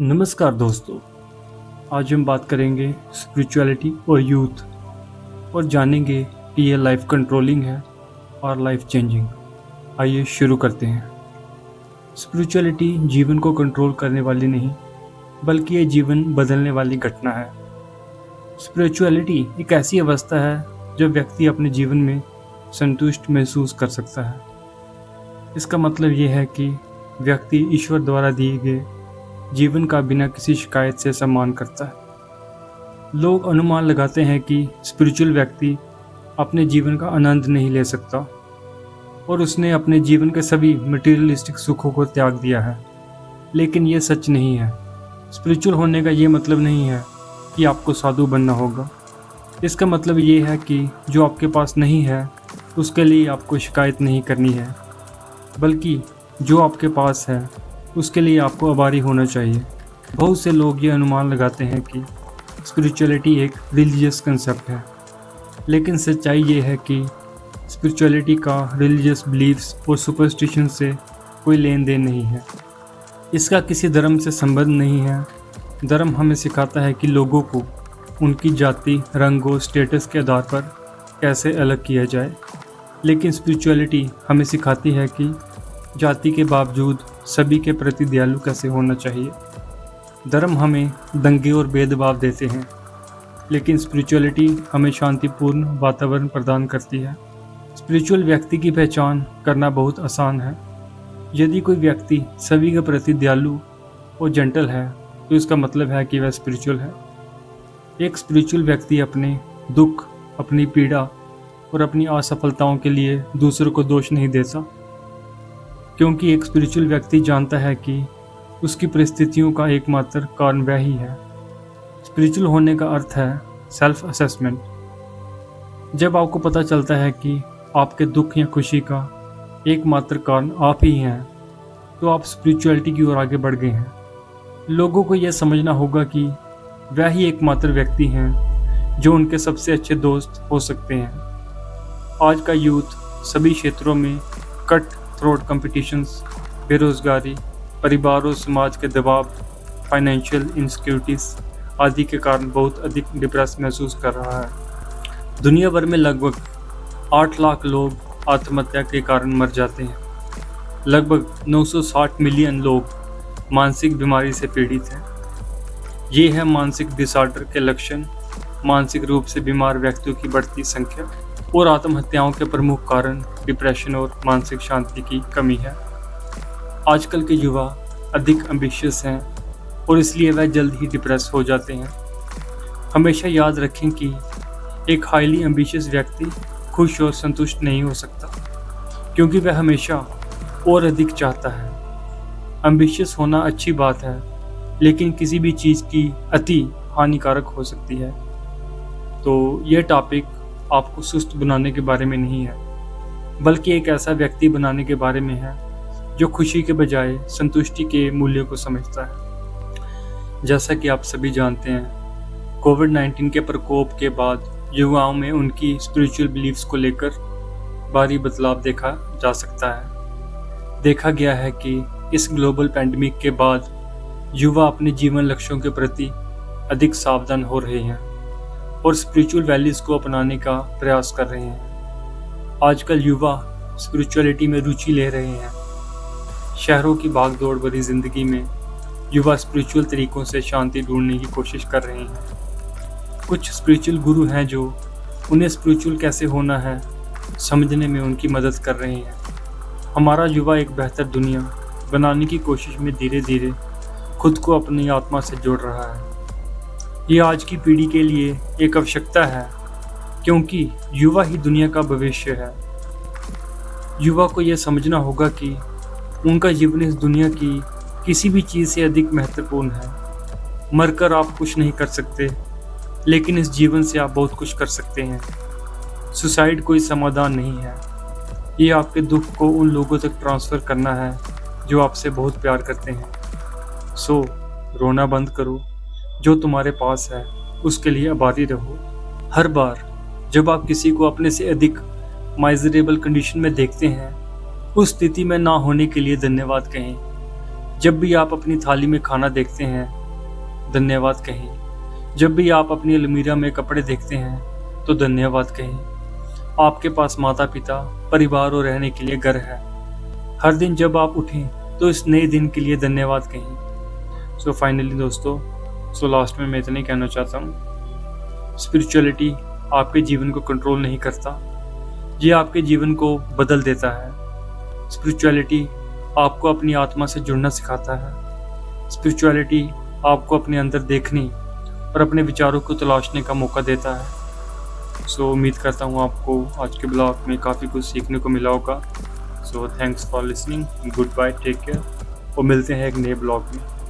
नमस्कार दोस्तों। आज हम बात करेंगे स्पिरिचुअलिटी और यूथ और जानेंगे कि यह लाइफ कंट्रोलिंग है और लाइफ चेंजिंग। आइए शुरू करते हैं। स्पिरिचुअलिटी जीवन को कंट्रोल करने वाली नहीं बल्कि ये जीवन बदलने वाली घटना है। स्पिरिचुअलिटी एक ऐसी अवस्था है जो व्यक्ति अपने जीवन में संतुष्ट महसूस कर सकता है। इसका मतलब ये है कि व्यक्ति ईश्वर द्वारा दिए गए जीवन का बिना किसी शिकायत से सम्मान करता है। लोग अनुमान लगाते हैं कि स्पिरिचुअल व्यक्ति अपने जीवन का आनंद नहीं ले सकता और उसने अपने जीवन के सभी मटेरियलिस्टिक सुखों को त्याग दिया है, लेकिन ये सच नहीं है। स्पिरिचुअल होने का ये मतलब नहीं है कि आपको साधु बनना होगा। इसका मतलब ये है कि जो आपके पास नहीं है उसके लिए आपको शिकायत नहीं करनी है, बल्कि जो आपके पास है उसके लिए आपको आभारी होना चाहिए। बहुत से लोग ये अनुमान लगाते हैं कि स्पिरिचुअलिटी एक रिलीजियस कंसेप्ट है, लेकिन सच्चाई ये है कि स्पिरिचुअलिटी का रिलीजियस बिलीफ्स और सुपरस्टिशन से कोई लेन देन नहीं है। इसका किसी धर्म से संबंध नहीं है। धर्म हमें सिखाता है कि लोगों को उनकी जाति, रंग और स्टेटस के आधार पर कैसे अलग किया जाए, लेकिन स्पिरिचुअलिटी हमें सिखाती है कि जाति के बावजूद सभी के प्रति दयालु कैसे होना चाहिए। धर्म हमें दंगे और भेदभाव देते हैं, लेकिन स्पिरिचुअलिटी हमें शांतिपूर्ण वातावरण प्रदान करती है। स्पिरिचुअल व्यक्ति की पहचान करना बहुत आसान है। यदि कोई व्यक्ति सभी के प्रति दयालु और जेंटल है तो इसका मतलब है कि वह स्पिरिचुअल है। एक स्पिरिचुअल व्यक्ति अपने दुख, अपनी पीड़ा और अपनी असफलताओं के लिए दूसरों को दोष नहीं देता, क्योंकि एक स्पिरिचुअल व्यक्ति जानता है कि उसकी परिस्थितियों का एकमात्र कारण वह ही है। स्पिरिचुअल होने का अर्थ है सेल्फ असेसमेंट। जब आपको पता चलता है कि आपके दुख या खुशी का एकमात्र कारण आप ही हैं, तो आप स्पिरिचुअलिटी की ओर आगे बढ़ गए हैं। लोगों को यह समझना होगा कि वह ही एकमात्र व्यक्ति हैं जो उनके सबसे अच्छे दोस्त हो सकते हैं। आज का यूथ सभी क्षेत्रों में कट थ्रोट कॉम्पिटिशन्स, बेरोजगारी, परिवार और समाज के दबाव, फाइनेंशियल इनसिक्योरिटीज आदि के कारण बहुत अधिक डिप्रेस महसूस कर रहा है। दुनिया भर में लगभग 8 लाख लोग आत्महत्या के कारण मर जाते हैं। लगभग 960 मिलियन लोग मानसिक बीमारी से पीड़ित हैं। ये है मानसिक डिसऑर्डर के लक्षण। मानसिक रूप से बीमार व्यक्तियों की बढ़ती संख्या और आत्महत्याओं के प्रमुख कारण डिप्रेशन और मानसिक शांति की कमी है। आजकल के युवा अधिक एम्बिशियस हैं और इसलिए वह जल्द ही डिप्रेस हो जाते हैं। हमेशा याद रखें कि एक हाईली एम्बिशियस व्यक्ति खुश और संतुष्ट नहीं हो सकता, क्योंकि वह हमेशा और अधिक चाहता है। एम्बिशियस होना अच्छी बात है, लेकिन किसी भी चीज़ की अति हानिकारक हो सकती है। तो यह टॉपिक आपको सुस्त बनाने के बारे में नहीं है, बल्कि एक ऐसा व्यक्ति बनाने के बारे में है जो खुशी के बजाय संतुष्टि के मूल्य को समझता है। जैसा कि आप सभी जानते हैं, कोविड-19 के प्रकोप के बाद युवाओं में उनकी स्पिरिचुअल बिलीफ्स को लेकर भारी बदलाव देखा जा सकता है। देखा गया है कि इस ग्लोबल पैंडेमिक के बाद युवा अपने जीवन लक्ष्यों के प्रति अधिक सावधान हो रहे हैं और स्पिरिचुअल वैल्यूज को अपनाने का प्रयास कर रहे हैं। आजकल युवा स्पिरिचुअलिटी में रुचि ले रहे हैं। शहरों की भागदौड़ भरी जिंदगी में युवा स्पिरिचुअल तरीकों से शांति ढूंढने की कोशिश कर रहे हैं। कुछ स्पिरिचुअल गुरु हैं जो उन्हें स्पिरिचुअल कैसे होना है समझने में उनकी मदद कर रहे हैं। हमारा युवा एक बेहतर दुनिया बनाने की कोशिश में धीरे धीरे खुद को अपनी आत्मा से जोड़ रहा है। ये आज की पीढ़ी के लिए एक आवश्यकता है, क्योंकि युवा ही दुनिया का भविष्य है। युवा को यह समझना होगा कि उनका जीवन इस दुनिया की किसी भी चीज़ से अधिक महत्वपूर्ण है। मरकर आप कुछ नहीं कर सकते, लेकिन इस जीवन से आप बहुत कुछ कर सकते हैं। सुसाइड कोई समाधान नहीं है। ये आपके दुख को उन लोगों तक ट्रांसफ़र करना है जो आपसे बहुत प्यार करते हैं। सो रोना बंद करो। जो तुम्हारे पास है उसके लिए आभारी रहो। हर बार जब आप किसी को अपने से अधिक माइजरेबल कंडीशन में देखते हैं, उस स्थिति में ना होने के लिए धन्यवाद कहें। जब भी आप अपनी थाली में खाना देखते हैं, धन्यवाद कहें। जब भी आप अपनी अलमीरा में कपड़े देखते हैं तो धन्यवाद कहें। आपके पास माता पिता, परिवार और रहने के लिए घर है। हर दिन जब आप उठें तो इस नए दिन के लिए धन्यवाद कहें। सो फाइनली दोस्तों, लास्ट में मैं इतना ही कहना चाहता हूँ, स्पिरिचुअलिटी आपके जीवन को कंट्रोल नहीं करता, ये आपके जीवन को बदल देता है। स्पिरिचुअलिटी आपको अपनी आत्मा से जुड़ना सिखाता है। स्पिरिचुअलिटी आपको अपने अंदर देखने और अपने विचारों को तलाशने का मौका देता है। उम्मीद करता हूँ आपको आज के ब्लॉग में काफ़ी कुछ सीखने को मिला होगा। Thanks for listening, good bye, take care और मिलते हैं एक नए ब्लॉग में।